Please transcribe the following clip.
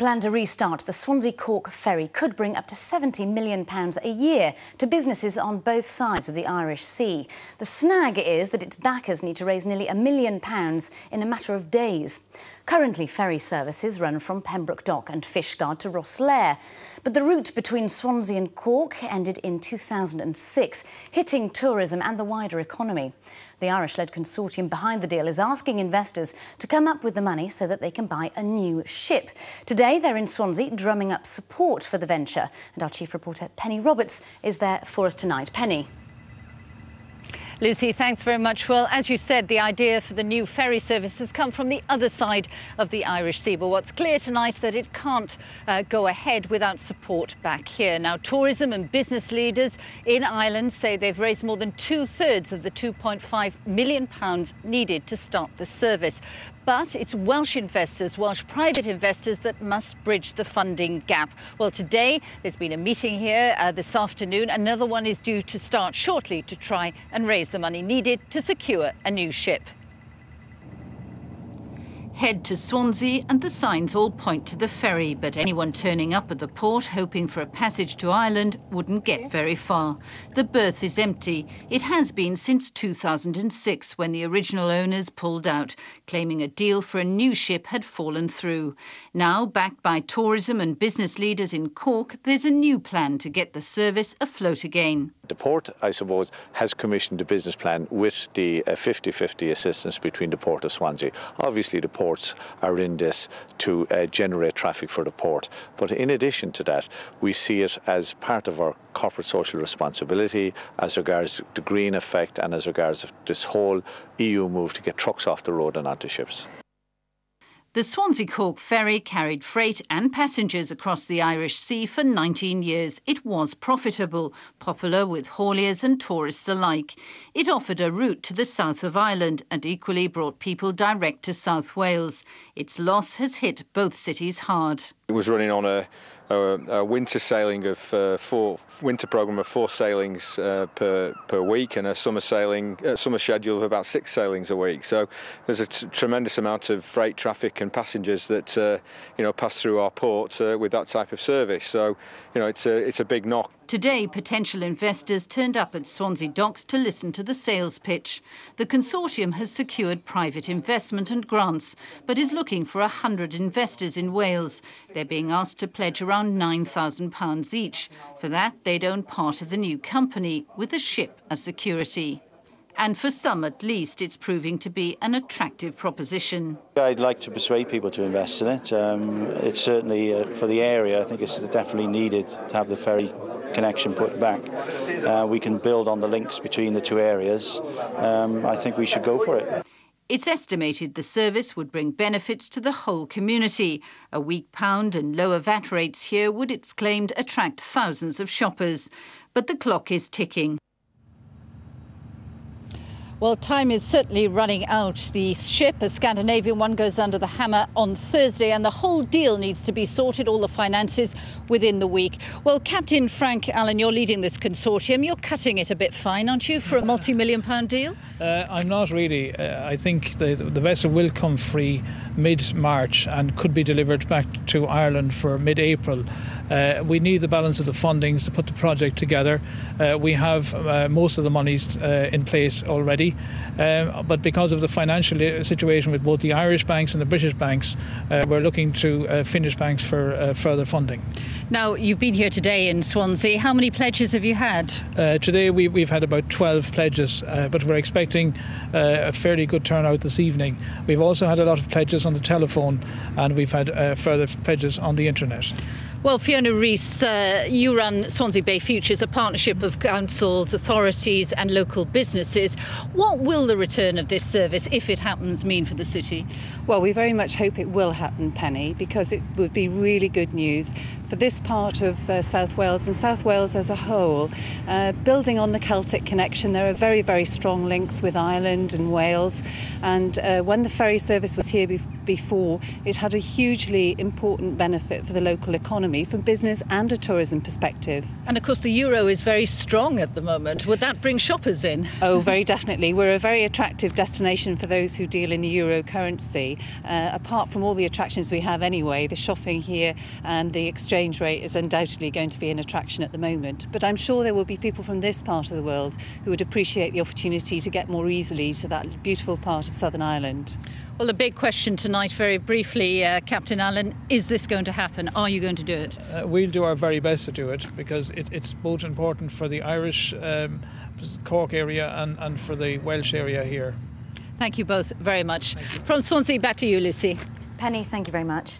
plan to restart the Swansea-Cork ferry could bring up to £70 million a year to businesses on both sides of the Irish Sea. The snag is that its backers need to raise nearly £1 million in a matter of days. Currently, ferry services run from Pembroke Dock and Fishguard to Rosslare. But the route between Swansea and Cork ended in 2006, hitting tourism and the wider economy. The Irish-led consortium behind the deal is asking investors to come up with the money so that they can buy a new ship. Today, they're in Swansea drumming up support for the venture. And our chief reporter, Penny Roberts, is there for us tonight. Penny. Lucy, thanks very much. Well, as you said, the idea for the new ferry service has come from the other side of the Irish Sea. But what's clear tonight that it can't go ahead without support back here. Now, tourism and business leaders in Ireland say they've raised more than two-thirds of the £2.5 million needed to start the service. But it's Welsh investors, Welsh private investors, that must bridge the funding gap. Well, today there's been a meeting here this afternoon. Another one is due to start shortly to try and raise the money needed to secure a new ship. Head to Swansea and the signs all point to the ferry, but anyone turning up at the port hoping for a passage to Ireland wouldn't get very far. The berth is empty. It has been since 2006, when the original owners pulled out, claiming a deal for a new ship had fallen through. Now, backed by tourism and business leaders in Cork, there's a new plan to get the service afloat again. The port, I suppose, has commissioned a business plan with the 50-50 assistance between the port of Swansea. Obviously, the ports are in this to generate traffic for the port. But in addition to that, we see it as part of our corporate social responsibility as regards the green effect and as regards this whole EU move to get trucks off the road and onto ships. The Swansea-Cork ferry carried freight and passengers across the Irish Sea for 19 years. It was profitable, popular with hauliers and tourists alike. It offered a route to the south of Ireland and equally brought people direct to South Wales. Its loss has hit both cities hard. It was running on a winter sailing of winter programme of 4 sailings per week, and a summer schedule of about 6 sailings a week. So there's a tremendous amount of freight traffic and passengers that pass through our port with that type of service. So it's a big knock. Today, potential investors turned up at Swansea docks to listen to the sales pitch. The consortium has secured private investment and grants, but is looking for 100 investors in Wales. They're being asked to pledge around £9,000 each. For that, they'd own part of the new company, with a ship as security. And for some, at least, it's proving to be an attractive proposition. I'd like to persuade people to invest in it. It's certainly, for the area, I think it's definitely needed to have the ferry connection put back. We can build on the links between the two areas. I think we should go for it. It's estimated the service would bring benefits to the whole community. A weak pound and lower VAT rates here would, it's claimed, attract thousands of shoppers. But the clock is ticking. Well, time is certainly running out. The ship, a Scandinavian one, goes under the hammer on Thursday, and the whole deal needs to be sorted, all the finances, within the week. Well, Captain Frank Allen, you're leading this consortium. You're cutting it a bit fine, aren't you, for a multi-million-pound deal? I'm not really. I think the vessel will come free mid-March and could be delivered back to Ireland for mid-April. We need the balance of the fundings to put the project together. We have most of the monies in place already. But because of the financial situation with both the Irish banks and the British banks, we're looking to Finnish banks for further funding. Now, you've been here today in Swansea. How many pledges have you had? Today we've had about 12 pledges, but we're expecting a fairly good turnout this evening. We've also had a lot of pledges on the telephone, and we've had further pledges on the internet. Well, Fiona Rees, you run Swansea Bay Futures, a partnership of councils, authorities and local businesses. What will the return of this service, if it happens, mean for the city? Well, we very much hope it will happen, Penny, because it would be really good news for this part of South Wales and South Wales as a whole. Building on the Celtic connection, there are very, very strong links with Ireland and Wales. And when the ferry service was here before, it had a hugely important benefit for the local economy from business and a tourism perspective. And of course the euro is very strong at the moment. Would that bring shoppers in? Oh, very definitely. We're a very attractive destination for those who deal in the euro currency. Apart from all the attractions we have anyway, the shopping here and the exchange rate is undoubtedly going to be an attraction at the moment. But I'm sure there will be people from this part of the world who would appreciate the opportunity to get more easily to that beautiful part of Southern Ireland. Well, the big question tonight, very briefly, Captain Allen, is this going to happen? Are you going to do it? We'll do our very best to do it, because it's both important for the Irish Cork area and for the Welsh area here. Thank you both very much. From Swansea, back to you, Lucy. Penny, thank you very much.